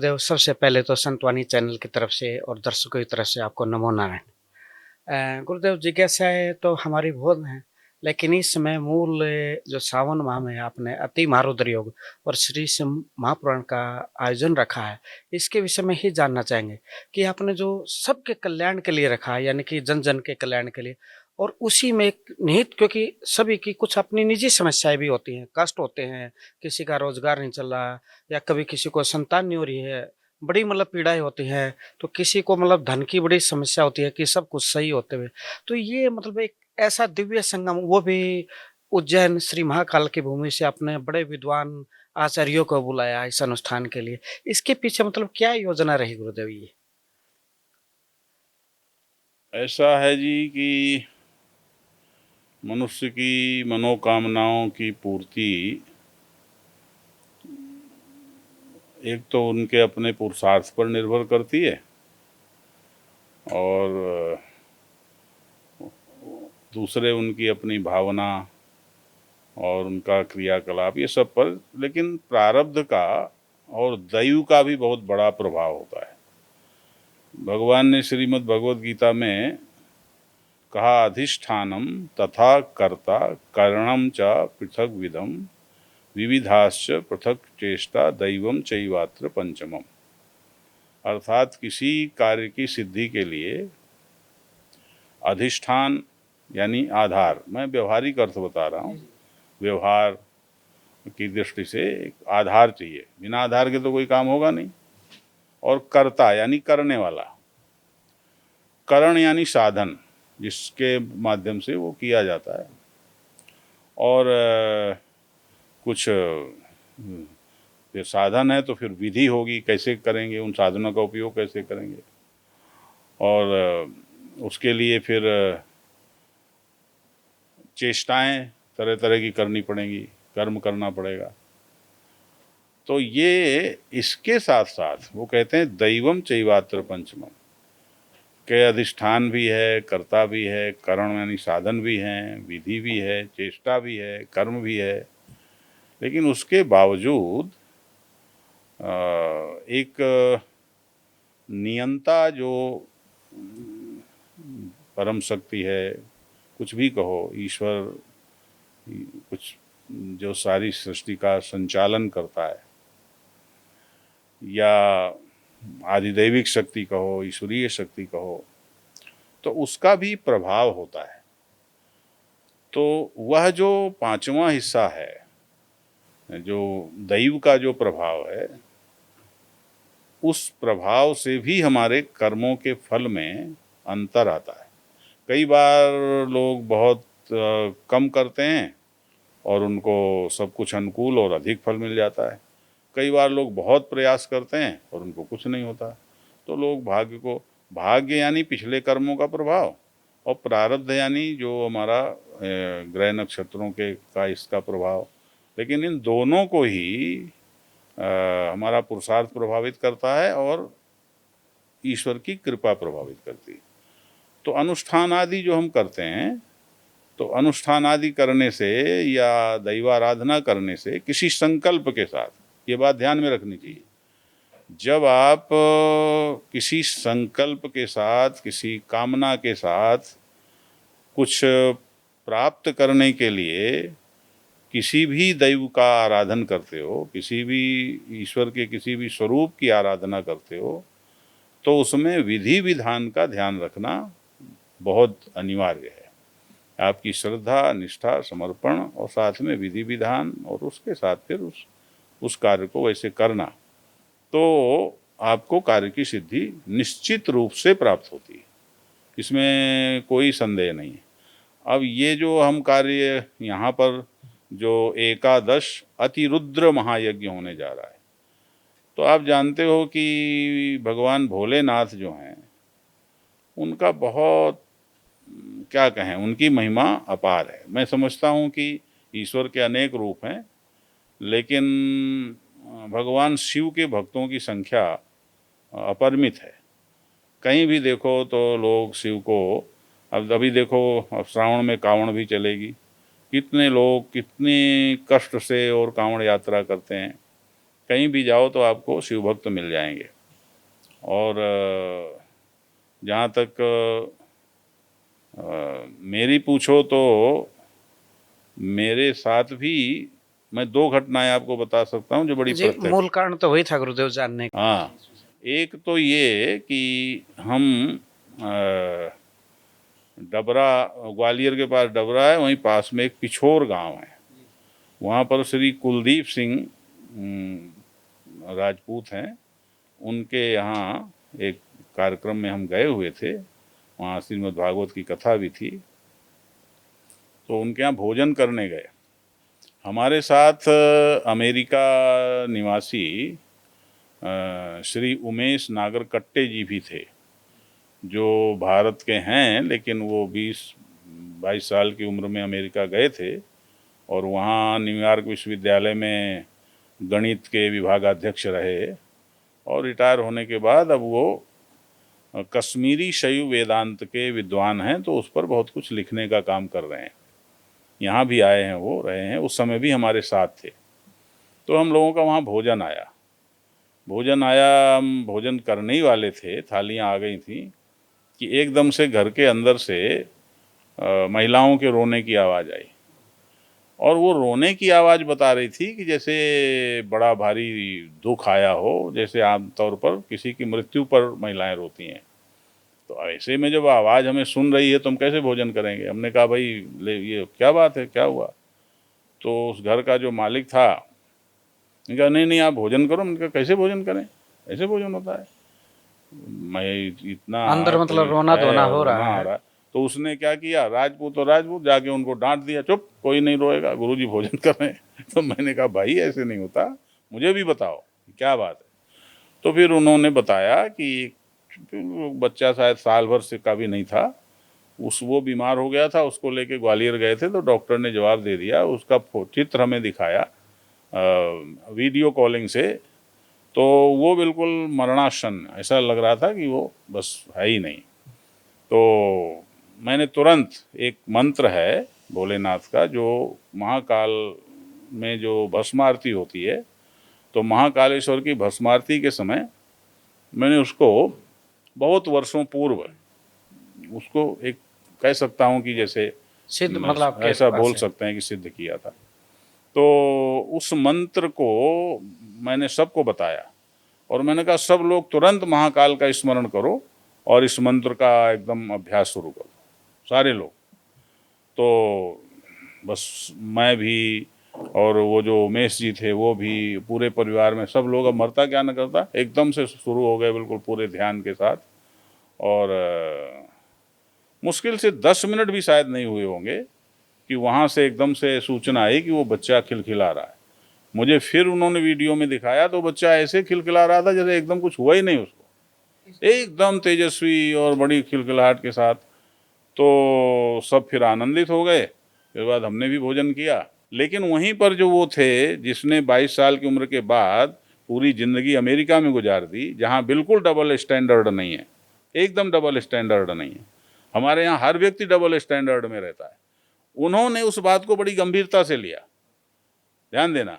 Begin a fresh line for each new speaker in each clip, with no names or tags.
गुरुदेव, सबसे पहले तो संतवाणी चैनल की तरफ से और दर्शकों की तरफ से आपको नमो नारायण। गुरुदेव, जिज्ञासाएँ तो हमारी बहुत हैं, लेकिन इस समय मूल जो सावन माह में आपने अति महारुद्र योग और श्री शिव महापुराण का आयोजन रखा है, इसके विषय में ही जानना चाहेंगे कि आपने जो सबके कल्याण के लिए रखा है, यानी कि जन-जन के कल्याण के लिए, और उसी में एक निहित, क्योंकि सभी की कुछ अपनी निजी समस्याएँ भी होती हैं, कष्ट होते हैं, किसी का रोज़गार नहीं चल रहा या कभी किसी को संतान नहीं हो रही है, बड़ी मतलब पीड़ाएँ होती हैं, तो किसी को मतलब धन की बड़ी समस्या होती है कि सब कुछ सही होते हुए। तो ये मतलब एक ऐसा दिव्य संगम, वो भी उज्जैन श्री महाकाल की भूमि से आपने बड़े विद्वान आचार्यों को बुलाया इस अनुष्ठान के लिए। इसके पीछे मतलब क्या योजना रही गुरुदेव ये?
ऐसा है जी कि मनुष्य की मनोकामनाओं की पूर्ति एक तो उनके अपने पुरुषार्थ पर निर्भर करती है और दूसरे उनकी अपनी भावना और उनका क्रियाकलाप ये सब पर, लेकिन प्रारब्ध का और दैव का भी बहुत बड़ा प्रभाव होता है। भगवान ने श्रीमद् भगवद गीता में कहा, अधिष्ठानम तथा कर्ता करणम च पृथक विधम विविधाश्च पृथक चेष्टा दैवम चैवात्र पंचमम। अर्थात किसी कार्य की सिद्धि के लिए अधिष्ठान यानी आधार, मैं व्यवहारिक अर्थ बता रहा हूँ, व्यवहार की दृष्टि से एक आधार चाहिए, बिना आधार के तो कोई काम होगा नहीं। और कर्ता यानी करने वाला, करण यानी साधन जिसके माध्यम से वो किया जाता है। और कुछ फिर साधन है तो फिर विधि होगी, कैसे करेंगे, उन साधनों का उपयोग कैसे करेंगे, और उसके लिए फिर चेष्टाएं तरह तरह की करनी पड़ेंगी, कर्म करना पड़ेगा। तो ये इसके साथ साथ वो कहते हैं दैवम चैवात्र पंचमम, के अधिष्ठान भी है, कर्ता भी है, करण यानी साधन भी हैं, विधि भी है, चेष्टा भी है, कर्म भी है। लेकिन उसके बावजूद एक नियंता जो परम शक्ति है, कुछ भी कहो, ईश्वर, कुछ जो सारी सृष्टि का संचालन करता है, या आधिदैविक शक्ति कहो, ईश्वरीय शक्ति कहो, तो उसका भी प्रभाव होता है। तो वह जो पांचवा हिस्सा है, जो दैव का जो प्रभाव है, उस प्रभाव से भी हमारे कर्मों के फल में अंतर आता है। कई बार लोग बहुत कम करते हैं और उनको सब कुछ अनुकूल और अधिक फल मिल जाता है। कई बार लोग बहुत प्रयास करते हैं और उनको कुछ नहीं होता। तो लोग भाग्य यानी पिछले कर्मों का प्रभाव, और प्रारब्ध यानी जो हमारा ग्रह नक्षत्रों के का इसका प्रभाव, लेकिन इन दोनों को ही हमारा पुरुषार्थ प्रभावित करता है और ईश्वर की कृपा प्रभावित करती है। तो अनुष्ठान आदि जो हम करते हैं, तो अनुष्ठान आदि करने से या दैवाराधना करने से किसी संकल्प के साथ, ये बात ध्यान में रखनी चाहिए, जब आप किसी संकल्प के साथ, किसी कामना के साथ कुछ प्राप्त करने के लिए किसी भी दैव का आराधन करते हो, किसी भी ईश्वर के किसी भी स्वरूप की आराधना करते हो, तो उसमें विधि विधान का ध्यान रखना बहुत अनिवार्य है। आपकी श्रद्धा, निष्ठा, समर्पण और साथ में विधि विधान, और उसके साथ फिर उस कार्य को वैसे करना, तो आपको कार्य की सिद्धि निश्चित रूप से प्राप्त होती है, इसमें कोई संदेह नहीं है। अब ये जो हम कार्य यहाँ पर जो एकादश अतिरुद्र महायज्ञ होने जा रहा है, तो आप जानते हो कि भगवान भोलेनाथ जो हैं, उनका बहुत, क्या कहें, उनकी महिमा अपार है। मैं समझता हूँ कि ईश्वर के अनेक रूप हैं, लेकिन भगवान शिव के भक्तों की संख्या अपरिमित है। कहीं भी देखो तो लोग शिव को, अब अभी देखो, अब श्रावण में कांवड़ भी चलेगी, कितने लोग कितने कष्ट से और कांवड़ यात्रा करते हैं, कहीं भी जाओ तो आपको शिव भक्त मिल जाएंगे। और जहाँ तक मेरी पूछो तो मेरे साथ भी मैं 2 घटनाएं आपको बता सकता हूँ जो बड़ी
जी,
प्रत्यक्ष।
मूल कारण तो वही था गुरुदेव जानने का।
हाँ, एक तो ये कि हम डबरा, ग्वालियर के पास डबरा है, वहीं पास में एक पिछोर गांव है, वहाँ पर श्री कुलदीप सिंह राजपूत हैं, उनके यहाँ एक कार्यक्रम में हम गए हुए थे, वहाँ श्रीमद् भागवत की कथा भी थी, तो उनके यहाँ भोजन करने गए। हमारे साथ अमेरिका निवासी श्री उमेश नागरकट्टे जी भी थे, जो भारत के हैं, लेकिन वो 20-22 साल की उम्र में अमेरिका गए थे और वहाँ न्यूयॉर्क विश्वविद्यालय में गणित के विभागाध्यक्ष रहे, और रिटायर होने के बाद अब वो कश्मीरी शैव वेदांत के विद्वान हैं, तो उस पर बहुत कुछ लिखने का काम कर रहे हैं। यहाँ भी आए हैं, वो रहे हैं, उस समय भी हमारे साथ थे। तो हम लोगों का वहाँ भोजन आया, हम भोजन करने ही वाले थे, थालियाँ आ गई थी कि एकदम से घर के अंदर से महिलाओं के रोने की आवाज़ आई, और वो रोने की आवाज़ बता रही थी कि जैसे बड़ा भारी दुख आया हो, जैसे आमतौर पर किसी की मृत्यु पर महिलाएं रोती हैं। तो ऐसे में जब आवाज़ हमें सुन रही है तो हम कैसे भोजन करेंगे? हमने कहा भाई ले, ये क्या बात है, क्या हुआ? तो उस घर का जो मालिक था, उन्होंने कहा नहीं नहीं आप भोजन करो। मैंने कहा कैसे भोजन करें, ऐसे भोजन होता है? मैं इतना
अंदर मतलब
कोई
रोना
है
धोना
और
हो
रोना
रहा
आ
है।
रहा है। तो उसने क्या किया, राजपूत और राजपूत जाके उनको डांट दिया, चुप, कोई नहीं रोएगा, गुरुजी भोजन कर रहे हैं। तो मैंने कहा भाई ऐसे नहीं होता, मुझे भी बताओ क्या बात है। तो फिर उन्होंने बताया कि बच्चा शायद साल भर से का भी नहीं था, वो बीमार हो गया था, उसको लेके ग्वालियर गए थे, तो डॉक्टर ने जवाब दे दिया, उसका चित्र हमें दिखाया वीडियो कॉलिंग से, तो वो बिल्कुल मरणासन, ऐसा लग रहा था कि वो बस है ही नहीं। तो मैंने तुरंत, एक मंत्र है भोलेनाथ का, जो महाकाल में जो भस्म आरती होती है, तो महाकालेश्वर की भस्म आरती के समय मैंने उसको बहुत वर्षों पूर्व उसको एक कह सकता हूँ कि जैसे
सिद्ध मतलब आपके
ऐसा
पास
बोल
है।
सकते हैं कि सिद्ध किया था। तो उस मंत्र को मैंने सबको बताया और मैंने कहा सब लोग तुरंत महाकाल का स्मरण करो और इस मंत्र का एकदम अभ्यास शुरू करो, सारे लोग। तो बस मैं भी और वो जो उमेश जी थे वो भी, पूरे परिवार में सब लोग, अब मरता क्या न करता, एकदम से शुरू हो गए बिल्कुल पूरे ध्यान के साथ। और मुश्किल से 10 मिनट भी शायद नहीं हुए होंगे कि वहाँ से एकदम से सूचना आई कि वो बच्चा खिलखिला रहा है। मुझे फिर उन्होंने वीडियो में दिखाया तो बच्चा ऐसे खिलखिला रहा था जैसे एकदम कुछ हुआ ही नहीं उसको, एकदम तेजस्वी और बड़ी खिलखिलाहट के साथ। तो सब फिर आनंदित हो गए। फिर बाद हमने भी भोजन किया, लेकिन वहीं पर जो वो थे जिसने 22 साल की उम्र के बाद पूरी ज़िंदगी अमेरिका में गुजार दी, जहाँ बिल्कुल डबल स्टैंडर्ड नहीं है, एकदम डबल स्टैंडर्ड नहीं है, हमारे यहाँ हर व्यक्ति डबल स्टैंडर्ड में रहता है, उन्होंने उस बात को बड़ी गंभीरता से लिया। ध्यान देना,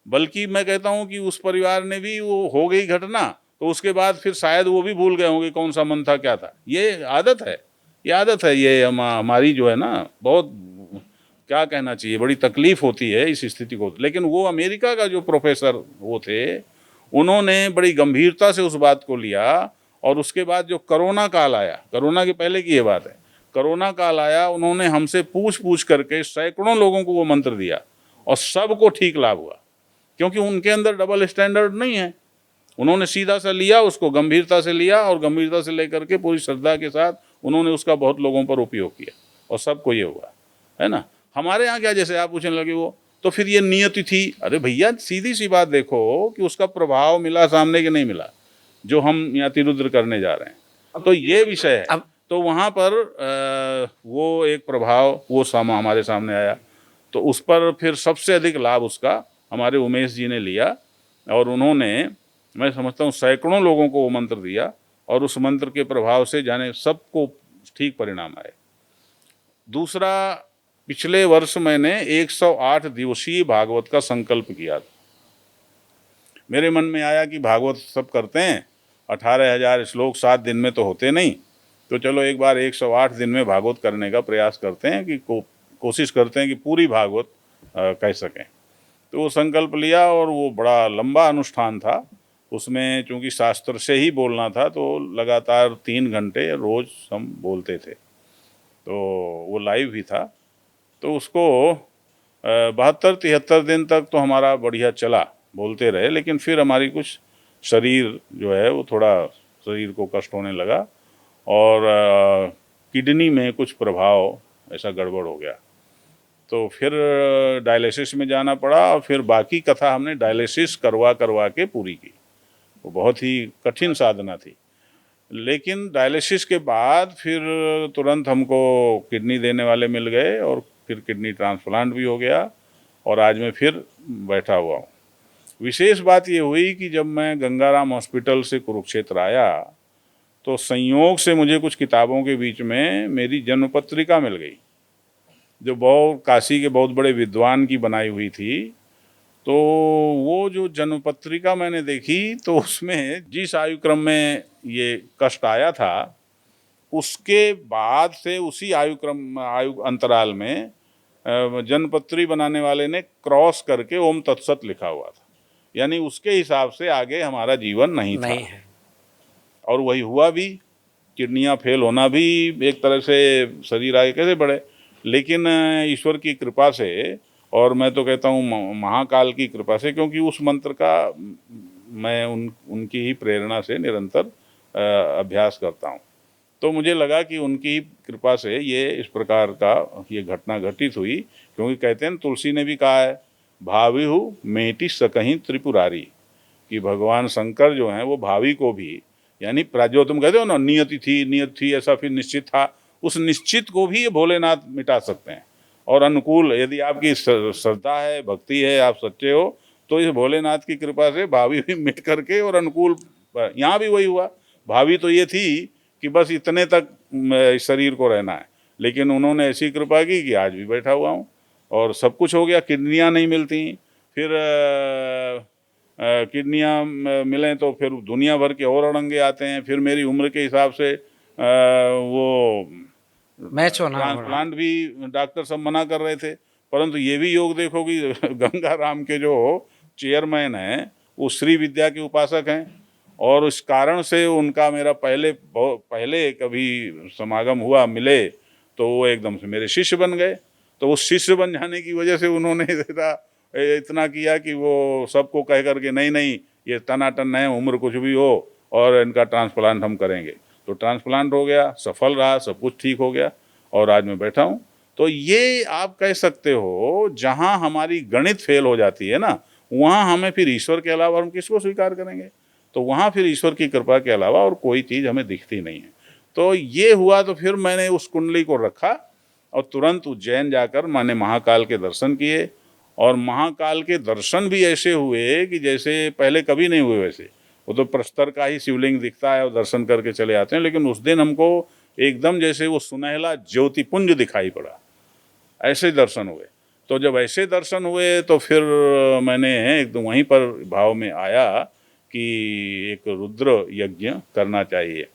बल्कि मैं कहता हूँ कि उस परिवार ने भी, वो हो गई घटना तो उसके बाद फिर शायद वो भी भूल गए होंगे कौन सा मन था क्या था। ये आदत है, ये आदत है, ये हमारी जो है ना, बहुत क्या कहना चाहिए, बड़ी तकलीफ होती है इस स्थिति को। लेकिन वो अमेरिका का जो प्रोफेसर वो थे, उन्होंने बड़ी गंभीरता से उस बात को लिया। और उसके बाद जो कोरोना काल आया, कोरोना के पहले की ये बात है, कोरोना काल आया, उन्होंने हमसे पूछ पूछ करके सैकड़ों लोगों को वो मंत्र दिया और सबको ठीक लाभ हुआ, क्योंकि उनके अंदर डबल स्टैंडर्ड नहीं है। उन्होंने सीधा सा लिया, उसको गंभीरता से लिया और गंभीरता से लेकर के पूरी श्रद्धा के साथ उन्होंने उसका बहुत लोगों पर उपयोग किया और सबको ये हुआ, है ना। हमारे यहाँ क्या, जैसे आप पूछने लगे वो, तो फिर ये नियति थी। अरे भैया सीधी सी बात देखो कि उसका प्रभाव मिला सामने कि नहीं मिला, जो हम यहाँ तिरुद्र करने जा रहे हैं, तो ये विषय है।
अब
तो वहाँ पर वो एक प्रभाव वो हमारे सामने आया, तो उस पर फिर सबसे अधिक लाभ उसका हमारे उमेश जी ने लिया और उन्होंने, मैं समझता हूँ, सैकड़ों लोगों को वो मंत्र दिया और उस मंत्र के प्रभाव से जाने सबको ठीक परिणाम आए। दूसरा, पिछले वर्ष मैंने 108 दिवसीय भागवत का संकल्प किया था। मेरे मन में आया कि भागवत सब करते हैं, 18,000 श्लोक 7 दिन में तो होते नहीं, तो चलो एक बार 108 दिन में भागवत करने का प्रयास करते हैं कि कोशिश करते हैं कि पूरी भागवत कह सकें। तो वो संकल्प लिया और वो बड़ा लंबा अनुष्ठान था। उसमें चूंकि शास्त्र से ही बोलना था तो लगातार 3 घंटे रोज हम बोलते थे, तो वो लाइव भी था। तो उसको 72-73 दिन तक तो हमारा बढ़िया चला, बोलते रहे, लेकिन फिर हमारी कुछ शरीर जो है वो थोड़ा शरीर को कष्ट होने लगा और किडनी में कुछ प्रभाव ऐसा गड़बड़ हो गया, तो फिर डायलिसिस में जाना पड़ा और फिर बाकी कथा हमने डायलिसिस करवा के पूरी की। वो बहुत ही कठिन साधना थी, लेकिन डायलिसिस के बाद फिर तुरंत हमको किडनी देने वाले मिल गए और फिर किडनी ट्रांसप्लांट भी हो गया और आज मैं फिर बैठा हुआ हूँ। विशेष बात ये हुई कि जब मैं गंगाराम हॉस्पिटल से कुरुक्षेत्र आया तो संयोग से मुझे कुछ किताबों के बीच में मेरी जन्म पत्रिका मिल गई, जो बहुत काशी के बहुत बड़े विद्वान की बनाई हुई थी। तो वो जो जन्म पत्रिका मैंने देखी तो उसमें जिस आयु क्रम में ये कष्ट आया था उसके बाद से उसी आयु अंतराल में जन्मपत्री बनाने वाले ने क्रॉस करके ओम तत्सत लिखा हुआ था, यानी उसके हिसाब से आगे हमारा जीवन नहीं था।
है।
और वही हुआ भी। किडनियां फेल होना भी एक तरह से शरीर आगे कैसे बढ़े, लेकिन ईश्वर की कृपा से, और मैं तो कहता हूँ महाकाल की कृपा से, क्योंकि उस मंत्र का मैं उनकी ही प्रेरणा से निरंतर अभ्यास करता हूँ, तो मुझे लगा कि उनकी कृपा से ये इस प्रकार का ये घटना घटित हुई। क्योंकि कहते हैं तुलसी ने भी कहा है, भाविहु मेटि सकहीं त्रिपुरारी, कि भगवान शंकर जो हैं वो भावी को भी, यानी जो तुम कहते हो ना नियत थी ऐसा फिर निश्चित था, उस निश्चित को भी ये भोलेनाथ मिटा सकते हैं। और अनुकूल, यदि आपकी श्रद्धा है, भक्ति है, आप सच्चे हो, तो इस भोलेनाथ की कृपा से भावी भी मिट करके और अनुकूल, यहाँ भी वही हुआ। भावी तो ये थी कि बस इतने तक इस शरीर को रहना है, लेकिन उन्होंने ऐसी कृपा की कि आज भी बैठा हुआ हूँ और सब कुछ हो गया। किडनियाँ नहीं मिलती, फिर किडनियाँ मिलें तो फिर दुनिया भर के और अड़ंगे आते हैं। फिर मेरी उम्र के हिसाब से वो
मैच होना
ट्रांसप्लांट भी डॉक्टर सब मना कर रहे थे। परंतु ये भी योग देखो कि गंगाराम के जो चेयरमैन हैं वो श्री विद्या के उपासक हैं, और इस कारण से उनका मेरा पहले कभी समागम हुआ, मिले, तो वो एकदम से मेरे शिष्य बन गए। तो वो शिष्य बन जाने की वजह से उन्होंने इतना किया कि वो सबको कह करके नहीं ये टनाटन है, उम्र कुछ भी हो और इनका ट्रांसप्लांट हम करेंगे। तो ट्रांसप्लांट हो गया, सफल रहा, सब कुछ ठीक हो गया और आज मैं बैठा हूँ। तो ये आप कह सकते हो, जहाँ हमारी गणित फेल हो जाती है ना, वहाँ हमें फिर ईश्वर के अलावा हम किसको स्वीकार करेंगे? तो वहाँ फिर ईश्वर की कृपा के अलावा और कोई चीज़ हमें दिखती नहीं है। तो ये हुआ, तो फिर मैंने उस कुंडली को रखा और तुरंत उज्जैन जाकर मैंने महाकाल के दर्शन किए। और महाकाल के दर्शन भी ऐसे हुए कि जैसे पहले कभी नहीं हुए वैसे। वो तो प्रस्तर का ही शिवलिंग दिखता है और दर्शन करके चले आते हैं, लेकिन उस दिन हमको एकदम जैसे वो सुनहला ज्योतिपुंज दिखाई पड़ा, ऐसे दर्शन हुए। तो जब ऐसे दर्शन हुए तो फिर मैंने एकदम वहीं पर भाव में आया कि एक रुद्र यज्ञ करना चाहिए।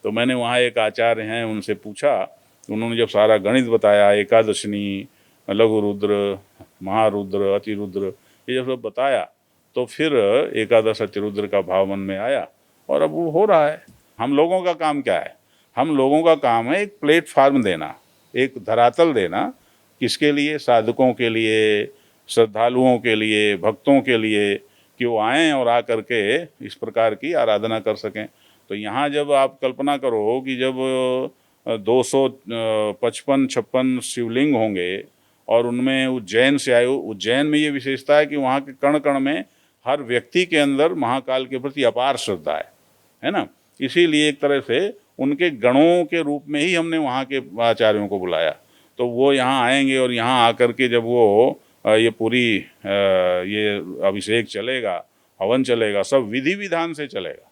तो मैंने वहाँ एक आचार्य हैं उनसे पूछा, उन्होंने जब सारा गणित बताया, एकादशनी, लघु रुद्र, महारुद्र, अतिरुद्र, ये जब सब बताया, तो फिर एकादश अतिरुद्र का भाव मन में आया और अब वो हो रहा है। हम लोगों का काम क्या है? हम लोगों का काम है एक प्लेटफार्म देना, एक धरातल देना। किसके लिए? साधकों के लिए, श्रद्धालुओं के लिए, भक्तों के लिए, कि वो आएँ और आ करके इस प्रकार की आराधना कर सकें। तो यहाँ जब आप कल्पना करो कि जब 255-56 शिवलिंग होंगे और उनमें उज्जैन से आए, उज्जैन में ये विशेषता है कि वहाँ के कण कण में हर व्यक्ति के अंदर महाकाल के प्रति अपार श्रद्धा है ना। इसीलिए एक तरह से उनके गणों के रूप में ही हमने वहाँ के आचार्यों को बुलाया। तो वो यहाँ आएंगे और यहाँ आकर के जब वो ये पूरी ये अभिषेक चलेगा, हवन चलेगा, सब विधि विधान से चलेगा।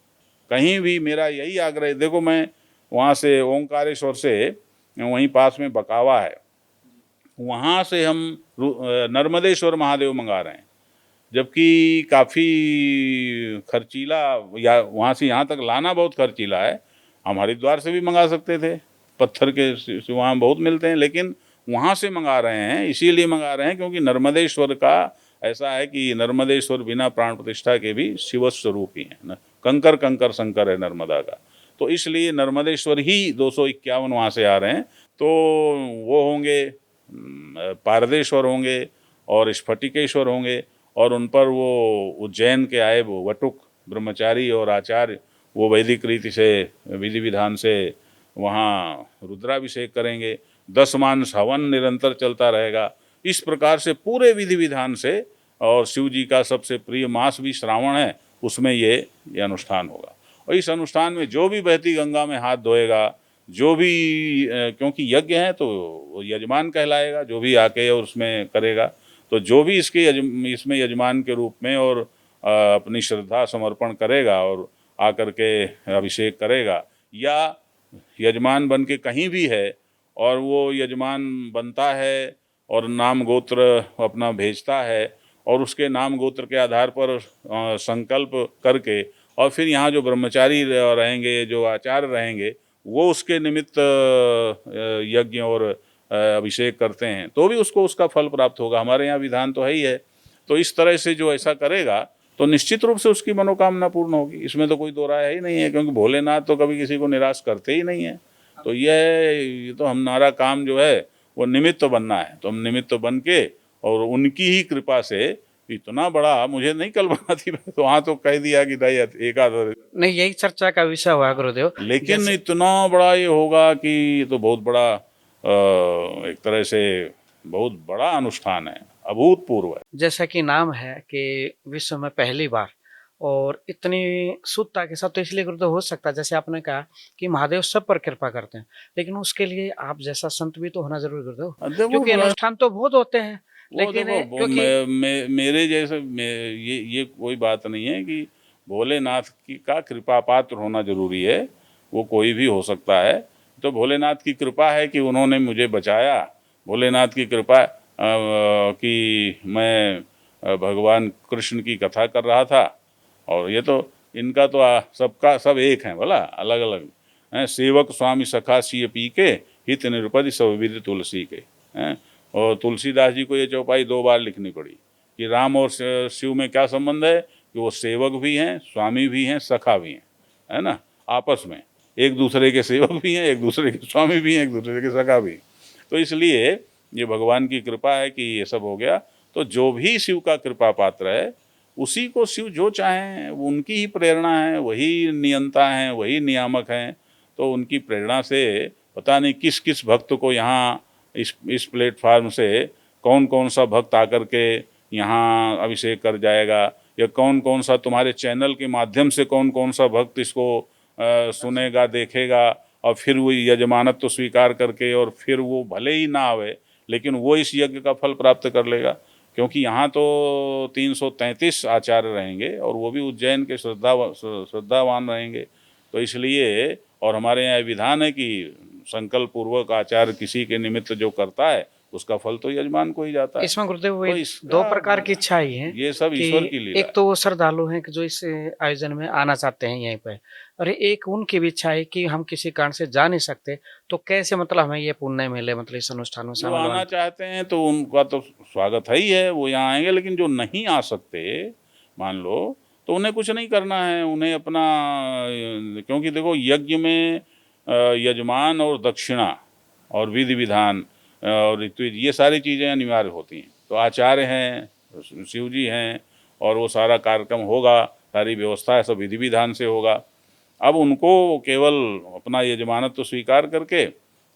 कहीं भी मेरा यही आग्रह, देखो मैं वहाँ से ओंकारेश्वर से, वहीं पास में बकावा है, वहाँ से हम नर्मदेश्वर महादेव मंगा रहे हैं। जबकि काफ़ी खर्चीला, या वहाँ से यहाँ तक लाना बहुत खर्चीला है। हम हरिद्वार से भी मंगा सकते थे, पत्थर के शिव वहाँ बहुत मिलते हैं, लेकिन वहाँ से मंगा रहे हैं, इसीलिए मंगा रहे हैं क्योंकि नर्मदेश्वर का ऐसा है कि नर्मदेश्वर बिना प्राण प्रतिष्ठा के भी शिव स्वरूप ही है न, कंकर कंकर शंकर है नर्मदा का। तो इसलिए नर्मदेश्वर ही 251 वहाँ से आ रहे हैं। तो वो होंगे, पारदेश्वर होंगे और स्फटिकेश्वर होंगे, और उन पर वो उज्जैन के आए वो वटुक ब्रह्मचारी और आचार्य वो वैदिक रीति से विधि विधान से वहाँ रुद्राभिषेक करेंगे। 10 मास हवन निरंतर चलता रहेगा। इस प्रकार से पूरे विधि विधान से, और शिव जी का सबसे प्रिय मास भी श्रावण है, उसमें ये अनुष्ठान होगा। और इस अनुष्ठान में जो भी बहती गंगा में हाथ धोएगा, जो भी क्योंकि यज्ञ है तो वो यजमान कहलाएगा, जो भी आके और उसमें करेगा। तो जो भी इसमें यजमान के रूप में और अपनी श्रद्धा समर्पण करेगा और आकर के अभिषेक करेगा, या यजमान बन के कहीं भी है और वो यजमान बनता है और नाम गोत्र अपना भेजता है, और उसके नाम गोत्र के आधार पर संकल्प करके, और फिर यहाँ जो ब्रह्मचारी रहेंगे, जो आचार्य रहेंगे, वो उसके निमित्त यज्ञ और अभिषेक करते हैं, तो भी उसको उसका फल प्राप्त होगा। हमारे यहाँ विधान तो है ही है। तो इस तरह से जो ऐसा करेगा तो निश्चित रूप से उसकी मनोकामना पूर्ण होगी, इसमें तो कोई दो राय ही नहीं है, क्योंकि भोलेनाथ तो कभी किसी को निराश करते ही नहीं है। तो ये तो हमारा काम जो है वो निमित्त बनना है, तो हम निमित्त बन के और उनकी ही कृपा से, इतना बड़ा मुझे नहीं कल बना थी तो वहाँ तो कह दिया कि नहीं एक आध,
नहीं, यही चर्चा का विषय हुआ गुरुदेव।
लेकिन
जैसे
इतना बड़ा ये होगा कि ये तो बहुत बड़ा एक तरह से बहुत बड़ा अनुष्ठान है, अभूतपूर्व है।
जैसा कि नाम है कि विश्व में पहली बार, और इतनी शुद्धता के साथ, तो इसलिए गुरुदेव हो सकता है जैसे आपने कहा कि महादेव सब पर कृपा करते हैं, लेकिन उसके लिए आप जैसा संत भी तो होना जरूरी गुरुदेव,
देखो
क्योंकि अनुष्ठान तो बहुत होते हैं,
वो
लेकिन
देखो वो
क्योंकि
मेरे जैसे ये कोई बात नहीं है कि भोलेनाथ की का कृपा पात्र होना जरूरी है, वो कोई भी हो सकता है। तो भोलेनाथ की कृपा है कि उन्होंने मुझे बचाया, भोलेनाथ की कृपा कि मैं भगवान कृष्ण की कथा कर रहा था, और ये तो इनका तो सबका सब एक है, भला अलग अलग हैं। सेवक स्वामी सखा सिय पी के हित निरुपति सब विधि तुलसी के हैं। और तुलसीदास जी को ये चौपाई 2 बार लिखनी पड़ी कि राम और शिव में क्या संबंध है, कि वो सेवक भी हैं, स्वामी भी हैं, सखा भी हैं, है ना, आपस में एक दूसरे के सेवक भी हैं, एक दूसरे के स्वामी भी हैं, एक दूसरे के सखा भी। तो इसलिए ये भगवान की कृपा है कि ये सब हो गया। तो जो भी शिव का कृपा पात्र है, उसी को शिव जो चाहें, वो उनकी ही प्रेरणा है, वही नियंता हैं, वही नियामक हैं। तो उनकी प्रेरणा से पता नहीं किस किस भक्त को यहाँ इस प्लेटफार्म से कौन कौन सा भक्त आकर के यहाँ अभिषेक कर जाएगा, या कौन कौन सा तुम्हारे चैनल के माध्यम से कौन कौन सा भक्त इसको सुनेगा, देखेगा, और फिर वो यजमानत तो स्वीकार करके, और फिर वो भले ही ना आवे लेकिन वो इस यज्ञ का फल प्राप्त कर लेगा। क्योंकि यहाँ तो 333 आचार्य रहेंगे, और वो भी उज्जैन के श्रद्धावान रहेंगे। तो इसलिए, और हमारे यहाँ विधान है कि संकल्प पूर्वक आचार्य किसी के निमित्त जो करता है उसका फल तो यजमान को ही जाता है।
इसमें गुरुदेव
तो
वही
इसका
2 प्रकार की इच्छा ही है
ये सब
कि
ईश्वर की लीला
एक तो वो श्रद्धालु हैं कि जो इस आयोजन में आना चाहते हैं यहीं पे, और एक उनकी भी इच्छा है कि हम किसी कारण से जा नहीं सकते, तो कैसे मतलब हमें ये पुण्य मिले, मतलब इस अनुष्ठान में
जो
शामिल
आना
होना।
चाहते हैं तो उनका तो स्वागत है ही है, वो यहाँ आएंगे। लेकिन जो नहीं आ सकते, मान लो, तो उन्हें कुछ नहीं करना है, उन्हें अपना क्योंकि देखो यज्ञ में यजमान और दक्षिणा और विधि विधान और ऋत्विज, ये सारी चीज़ें अनिवार्य होती हैं। तो आचार्य हैं, शिव जी हैं, और वो सारा कार्यक्रम होगा, सारी व्यवस्था है, सब विधि विधान से होगा। अब उनको केवल अपना यजमानत्व स्वीकार करके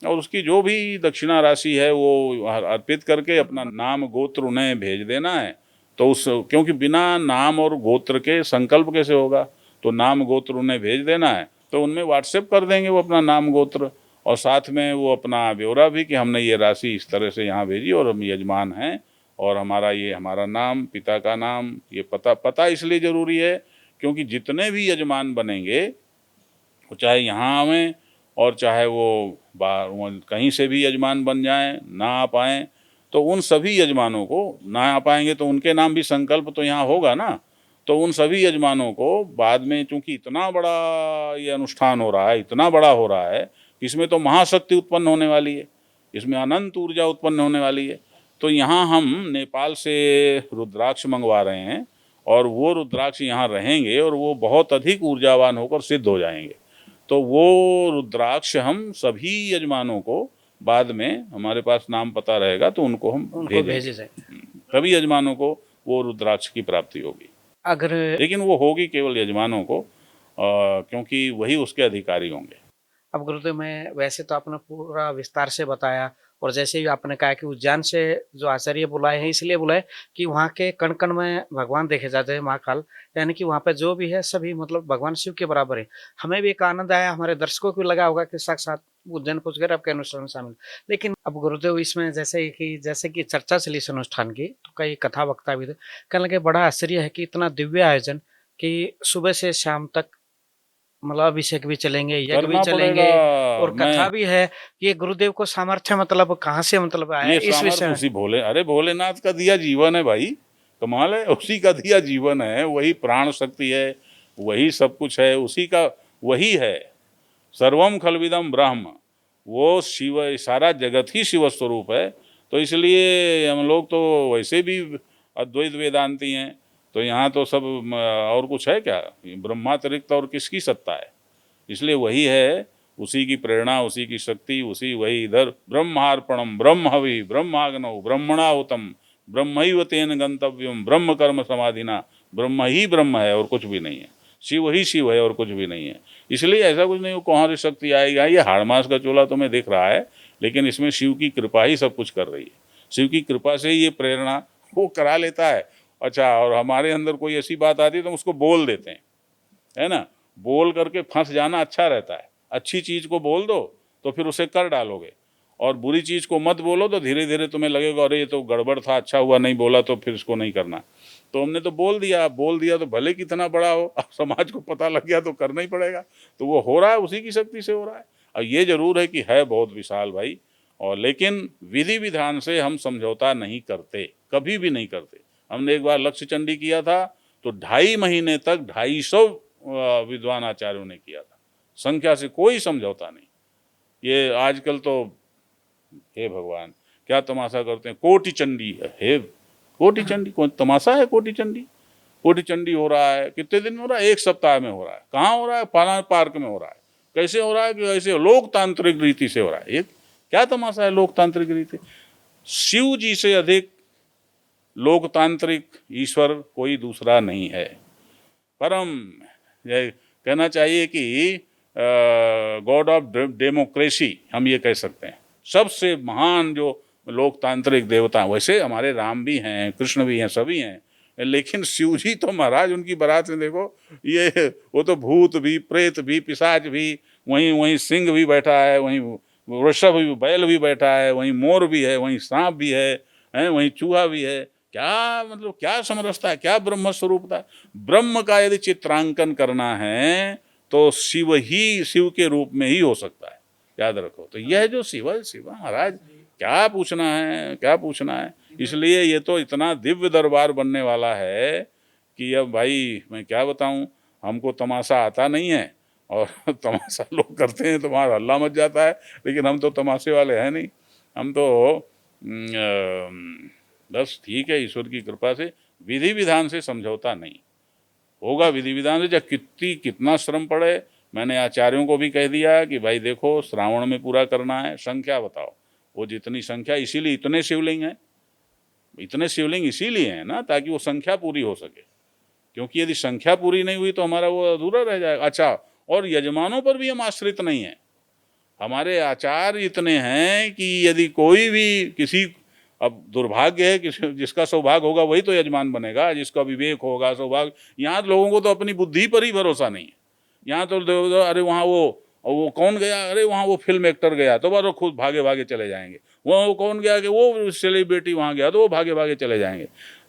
और उसकी जो भी दक्षिणा राशि है वो अर्पित करके अपना नाम गोत्र उन्हें भेज देना है। तो क्योंकि बिना नाम और गोत्र के संकल्प कैसे होगा, तो नाम गोत्र उन्हें भेज देना है। तो उनमें व्हाट्सएप कर देंगे वो अपना नाम गोत्र, और साथ में वो अपना ब्यौरा भी कि हमने ये राशि इस तरह से यहाँ भेजी और हम यजमान हैं, और हमारा नाम, पिता का नाम, ये पता इसलिए ज़रूरी है क्योंकि जितने भी यजमान बनेंगे, वो चाहे यहाँ आवें और चाहे वो बाहर कहीं से भी यजमान बन जाएं, ना आ पाएँ, तो उन सभी यजमानों को, ना आ पाएंगे तो उनके नाम भी संकल्प तो यहाँ होगा ना, तो उन सभी यजमानों को बाद में, चूंकि इतना बड़ा ये अनुष्ठान हो रहा है, इतना बड़ा हो रहा है, इसमें तो महाशक्ति उत्पन्न होने वाली है, इसमें अनंत ऊर्जा उत्पन्न होने वाली है। तो यहाँ हम नेपाल से रुद्राक्ष मंगवा रहे हैं और वो रुद्राक्ष यहाँ रहेंगे और वो बहुत अधिक ऊर्जावान होकर सिद्ध हो जाएंगे। तो वो रुद्राक्ष हम सभी यजमानों को बाद में, हमारे पास नाम पता रहेगा तो उनको हम
उनको भेजे जाए।
सभी यजमानों को वो रुद्राक्ष की प्राप्ति होगी।
अगर
लेकिन वो होगी केवल यजमानों को, क्योंकि वही उसके अधिकारी होंगे।
अब गुरुदेव, मैं वैसे तो आपने पूरा विस्तार से बताया, और जैसे भी आपने कहा कि उज्जैन से जो आचार्य बुलाए हैं इसलिए बुलाए कि वहाँ के कण कण में भगवान देखे जाते हैं, महाकाल, यानी कि वहाँ पे जो भी है सभी मतलब भगवान शिव के बराबर है। हमें भी एक आनंद आया, हमारे दर्शकों को भी लगा होगा कि साक्षात उज्जैन पहुंच गए आपके अनुष्ठान में शामिल। लेकिन अब गुरुदेव, इसमें जैसे कि चर्चा चली इस अनुष्ठान की, तो कई कथा वक्ता भी थे, कहने लगे बड़ा आश्चर्य है कि इतना दिव्य आयोजन कि सुबह से शाम तक मतलब अभिषेक भी चलेंगे, यज्ञ भी
करना
चलेंगे,
पड़ेगा।
और कथा भी है। ये गुरुदेव को सामर्थ्य मतलब कहाँ से मतलब आया
ये
इस
सामर्थ्य
विषय में?
उसी अरे भोलेनाथ का दिया जीवन है भाई, कमाल है, उसी का दिया जीवन है, वही प्राण शक्ति है, वही सब कुछ है, उसी का वही है। सर्वम खलविदम ब्रह्म, वो शिव, सारा जगत ही शिव स्वरूप है। तो इसलिए हम लोग तो वैसे भी अद्वैत वेदांती हैं, तो यहाँ तो सब और कुछ है क्या, ब्रह्मातिरिक्त और किसकी सत्ता है? इसलिए वही है, उसी की प्रेरणा, उसी की शक्ति, उसी वही इधर ब्रह्मार्पणम ब्रह्म हवि ब्रह्माग्नौ ब्रह्मणाहुतम ब्रह्मैव तेन गंतव्यम ब्रह्म कर्म समाधिना। ब्रह्म ही ब्रह्म है और कुछ भी नहीं है, शिव ही शिव है और कुछ भी नहीं है। इसलिए ऐसा कुछ नहीं, वो कहाँ से शक्ति आएगा, ये हाड़ मास का चोला तुम्हें दिख रहा है, लेकिन इसमें शिव की कृपा ही सब कुछ कर रही है। शिव की कृपा से ही ये प्रेरणा वो करा लेता है। अच्छा, और हमारे अंदर कोई ऐसी बात आती है तो हम उसको बोल देते हैं, है ना, बोल करके फंस जाना अच्छा रहता है। अच्छी चीज़ को बोल दो तो फिर उसे कर डालोगे, और बुरी चीज़ को मत बोलो तो धीरे धीरे तुम्हें लगेगा अरे ये तो गड़बड़ था, अच्छा हुआ नहीं बोला, तो फिर इसको नहीं करना। तो हमने तो बोल दिया तो भले कितना बड़ा हो, अब समाज को पता लग गया तो करना ही पड़ेगा। तो वो हो रहा है, उसी की शक्ति से हो रहा है। और ये जरूर है कि है बहुत विशाल भाई, और लेकिन विधि विधान से हम समझौता नहीं करते, कभी भी नहीं करते। हमने एक बार लक्ष्य चंडी किया था तो 2.5 महीने तक 250 विद्वान आचार्यों ने किया था, संख्या से कोई समझौता नहीं। ये आजकल तो हे भगवान क्या तमाशा करते हैं, कोटि चंडी है, कोटि चंडी कौन तमाशा है? कोटि चंडी, कोटि चंडी हो रहा है, कितने दिन में हो रहा है? 1 सप्ताह में हो रहा है। कहाँ हो रहा है? फलाना पार्क में हो रहा है। कैसे हो रहा है? कि ऐसे लोकतांत्रिक रीति से हो रहा है। ये क्या तमाशा है लोकतांत्रिक रीति? शिव जी से अधिक लोकतांत्रिक ईश्वर कोई दूसरा नहीं है। परम ये कहना चाहिए कि गॉड ऑफ डेमोक्रेसी हम ये कह सकते हैं, सबसे महान जो लोकतांत्रिक देवता। वैसे हमारे राम भी हैं, कृष्ण भी हैं, सभी हैं, लेकिन शिव जी तो महाराज, उनकी बारात में देखो, ये वो तो भूत भी, प्रेत भी, पिशाच भी, वहीं सिंह भी बैठा है, वहीं वृषभ भी, बैल भी बैठा है, वहीं मोर भी है, वहीं सांप भी है, वहीं चूहा भी है। क्या मतलब, क्या समरसता है, क्या ब्रह्म स्वरूपता। ब्रह्म का यदि चित्रांकन करना है तो शिव के रूप में ही हो सकता है, याद रखो। तो यह जो शिव महाराज, क्या पूछना है, क्या पूछना है। इसलिए ये तो इतना दिव्य दरबार बनने वाला है कि अब भाई मैं क्या बताऊं, हमको तमाशा आता नहीं है, और तमाशा लोग करते हैं तो वहाँ हल्ला मच जाता है, लेकिन हम तो तमाशे वाले हैं नहीं। हम तो बस ठीक है, ईश्वर की कृपा से विधि विधान से समझौता नहीं होगा। विधि विधान से जब कितना श्रम पड़े, मैंने आचार्यों को भी कह दिया कि भाई देखो श्रावण में पूरा करना है, संख्या बताओ, वो जितनी संख्या, इसीलिए इतने शिवलिंग हैं, इतने शिवलिंग इसीलिए हैं ना, ताकि वो संख्या पूरी हो सके। क्योंकि यदि संख्या पूरी नहीं हुई तो हमारा वो अधूरा रह जाएगा। अच्छा, और यजमानों पर भी हम आश्रित नहीं हैं, हमारे आचार इतने हैं कि यदि कोई भी किसी, अब दुर्भाग्य है कि जिसका सौभाग्य होगा वही तो यजमान बनेगा, जिसका विवेक होगा, सौभाग्य। यहाँ लोगों को तो अपनी बुद्धि पर ही भरोसा नहीं है। यहाँ तो अरे वहाँ वो कौन गया, अरे वहाँ वो फिल्म एक्टर गया, तो बस वो खुद भागे भागे चले जाएंगे। वहाँ वो कौन गया कि वो सेलिब्रिटी वहाँ गया, तो वो भागे भागे चले जाएंगे।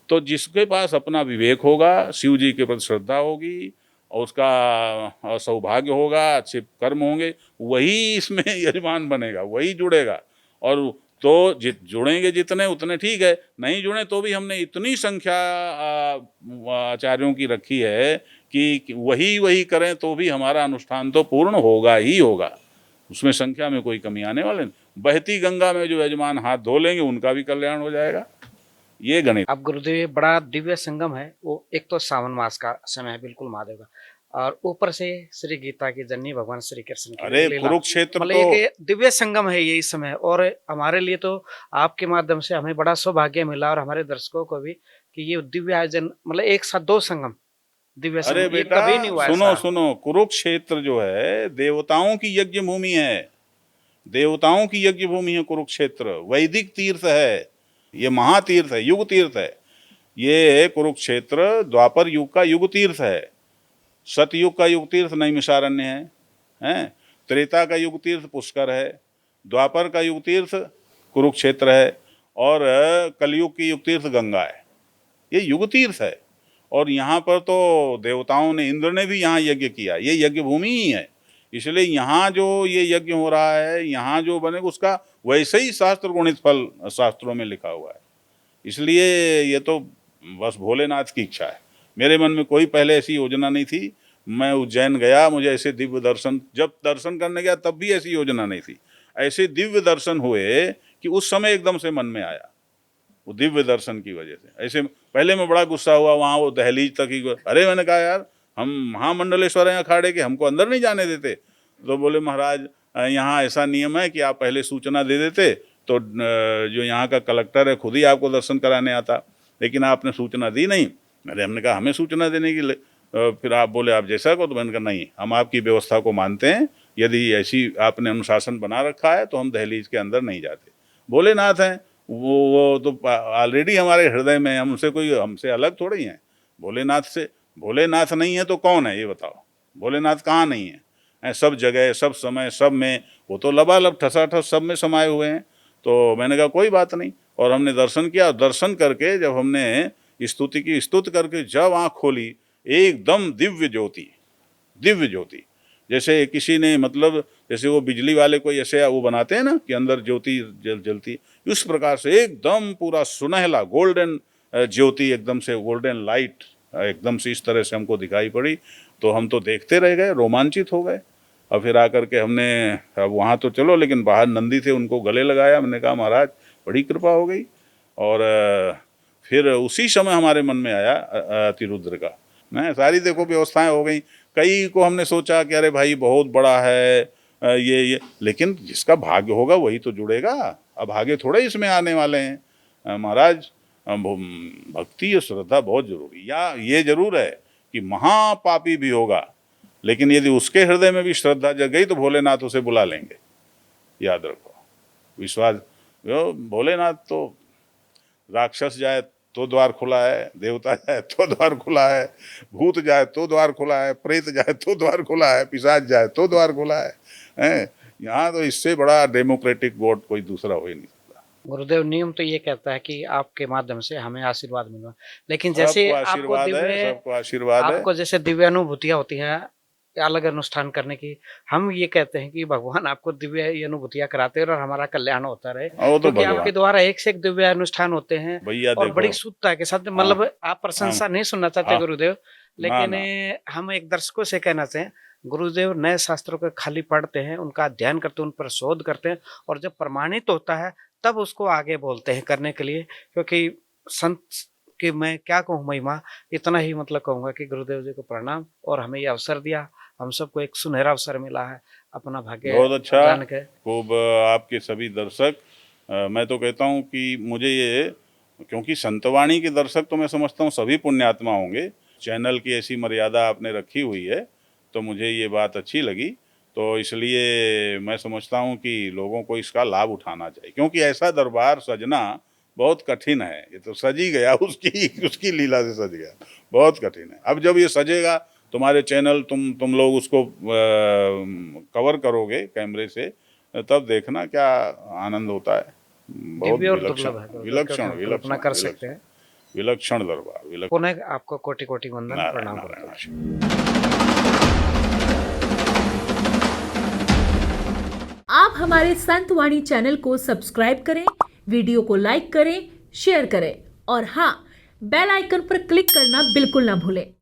तो जिसके पास अपना विवेक होगा, शिव जी के प्रति श्रद्धा होगी, और उसका सौभाग्य होगा, अच्छे कर्म होंगे, वही इसमें यजमान बनेगा, वही जुड़ेगा। और तो जुड़ेंगे जितने उतने ठीक है, नहीं जुड़े तो भी हमने इतनी संख्या आचार्यों की रखी है कि वही वही करें तो भी हमारा अनुष्ठान तो पूर्ण होगा ही होगा, उसमें संख्या में कोई कमी आने वाले नहीं। बहती गंगा में जो यजमान हाथ धो लेंगे उनका भी कल्याण हो जाएगा, ये गणित।
अब गुरुदेव बड़ा दिव्य संगम है वो, एक तो सावन मास का समय है बिल्कुल महादेव का, और ऊपर से श्री गीता की जननी भगवान श्री कृष्ण की
अरे
लीला,
कुरुक्षेत्र
मतलब
तो
एक दिव्य संगम है ये इस समय। और हमारे लिए तो आपके माध्यम से हमें बड़ा सौभाग्य मिला और हमारे दर्शकों को भी कि ये दिव्य आयोजन, मतलब एक साथ दो संगम, दिव्य
अरे
संगम, ये
बेटा
कभी नहीं हुआ
सुनो
ऐसा।
सुनो, कुरुक्षेत्र जो है देवताओं की यज्ञ भूमि है, देवताओं की यज्ञ भूमि है कुरुक्षेत्र, वैदिक तीर्थ है, ये महातीर्थ है, युग तीर्थ है। ये कुरुक्षेत्र द्वापर युग का युग तीर्थ है, सतयुग का युग तीर्थ नैमिषारण्य हैं, त्रेता का युग तीर्थ पुष्कर है, द्वापर का युग तीर्थ कुरुक्षेत्र है, और कलयुग की युग तीर्थ गंगा है। ये युग तीर्थ है, और यहाँ पर तो देवताओं ने, इंद्र ने भी यहाँ यज्ञ किया, ये यज्ञ भूमि ही है। इसलिए यहाँ जो ये यज्ञ हो रहा है, यहाँ जो बनेगा उसका वैसे ही शास्त्र गुणित फल शास्त्रों में लिखा हुआ है। इसलिए ये तो बस भोलेनाथ की इच्छा है। मेरे मन में कोई पहले ऐसी योजना नहीं थी। मैं उज्जैन गया, मुझे ऐसे दिव्य दर्शन, जब दर्शन करने गया तब भी ऐसी योजना नहीं थी। ऐसे दिव्य दर्शन हुए कि उस समय एकदम से मन में आया, वो दिव्य दर्शन की वजह से। ऐसे पहले मैं बड़ा गुस्सा हुआ, वहाँ वो दहलीज तक ही, अरे मैंने कहा यार हम महामंडलेश्वर हैं अखाड़े के, हमको अंदर नहीं जाने देते। तो बोले महाराज यहाँ ऐसा नियम है कि आप पहले सूचना दे देते तो जो यहाँ का कलेक्टर है खुद ही आपको दर्शन कराने आता, लेकिन आपने सूचना दी नहीं। हमने कहा हमें सूचना देने की फिर आप बोले आप जैसा को, तो मैंने कहा नहीं, हम आपकी व्यवस्था को मानते हैं, यदि ऐसी आपने अनुशासन बना रखा है तो हम दहलीज के अंदर नहीं जाते। भोलेनाथ हैं वो तो ऑलरेडी हमारे हृदय में, हमसे कोई, हमसे अलग थोड़े ही हैं भोलेनाथ से। भोलेनाथ नहीं है तो कौन है ये बताओ? भोलेनाथ कहाँ नहीं है, सब जगह, सब समय, सब में, वो तो लबालब ठसाठस सब में समाये हुए हैं। तो मैंने कहा कोई बात नहीं, और हमने दर्शन किया। दर्शन करके जब हमने स्तुति की, स्तुति करके जब आँख खोली, एकदम दिव्य ज्योति, दिव्य ज्योति, जैसे किसी ने, मतलब जैसे वो बिजली वाले कोई ऐसे वो बनाते हैं ना कि अंदर ज्योति जलती, उस प्रकार से एकदम पूरा सुनहला गोल्डन ज्योति, एकदम से गोल्डन लाइट एकदम से इस तरह से हमको दिखाई पड़ी। तो हम तो देखते रह गए, रोमांचित हो गए। और फिर आकर के हमने, अब वहाँ तो चलो, लेकिन बाहर नंदी थे, उनको गले लगाया। मैंने कहा महाराज बड़ी कृपा हो गई। और फिर उसी समय हमारे मन में आया अतिरुद्र का, मैं सारी देखो व्यवस्थाएं हो गई। कई को हमने सोचा कि अरे भाई बहुत बड़ा है ये, लेकिन जिसका भाग्य होगा वही तो जुड़ेगा। अब भाग्य थोड़े इसमें आने वाले हैं महाराज। भक्ति और श्रद्धा बहुत जरूरी। या ये जरूर है कि महापापी भी होगा, लेकिन यदि उसके हृदय में भी श्रद्धा जग गई तो भोलेनाथ उसे बुला लेंगे, याद रखो। विश्वास, भोलेनाथ तो राक्षस जाए तो द्वार खुला है, देवता जाए तो द्वार खुला है, भूत जाए तो द्वार खुला है, प्रेत जाए तो द्वार खुला है, पिशाच जाए तो द्वार खुला है। यहाँ तो इससे बड़ा डेमोक्रेटिक वोट कोई दूसरा हो ही नहीं सकता।
गुरुदेव नियम तो ये कहता है कि आपके माध्यम से हमें आशीर्वाद मिला, लेकिन जैसे
सबको आशीर्वाद है,
आपको जैसे दिव्य अनुभूतियां होती हैं अलग अनुष्ठान करने की, हम ये कहते हैं कि भगवान आपको दिव्य अनुभूतियां कराते हैं और हमारा कल्याण होता रहे, क्योंकि आपके द्वारा एक से एक दिव्य अनुष्ठान होते हैं और बड़ी शुद्धता के साथ। मतलब आप प्रशंसा नहीं सुनना चाहते गुरुदेव, लेकिन हम एक दर्शकों से कहना चाहें, गुरुदेव नए शास्त्रों को खाली पढ़ते हैं, उनका अध्ययन करते हैं, उन पर शोध करते हैं, और जब प्रमाणित होता है तब उसको आगे बोलते हैं करने के लिए। क्योंकि संत कि मैं क्या कहूँ महिमा, इतना ही मतलब कहूँगा कि गुरुदेव जी को प्रणाम, और हमें ये अवसर दिया, हम सबको एक सुनहरा अवसर मिला है अपना भाग्य
बहुत अच्छा।
जान के
खूब आपके सभी दर्शक, मैं तो कहता हूँ कि मुझे ये, क्योंकि संतवाणी के दर्शक तो मैं समझता हूँ सभी पुण्यात्मा होंगे, चैनल की ऐसी मर्यादा आपने रखी हुई है, तो मुझे ये बात अच्छी लगी। तो इसलिए मैं समझता हूँ कि लोगों को इसका लाभ उठाना चाहिए, क्योंकि ऐसा दरबार सजना बहुत कठिन है। ये तो सज ही गया, उसकी लीला से सज गया, बहुत कठिन है। अब जब ये सजेगा, तुम्हारे चैनल, तुम लोग उसको कवर करोगे कैमरे से, तब देखना क्या आनंद होता है। बहुत विलक्षण
कर सकते हैं,
विलक्षण दरबार।
पुनः आपको कोटि कोटि वंदन, प्रणाम।
आप हमारे संत वाणी चैनल को सब्सक्राइब करें, वीडियो को लाइक करें, शेयर करें और हाँ, बेल आइकन पर क्लिक करना बिल्कुल ना भूलें।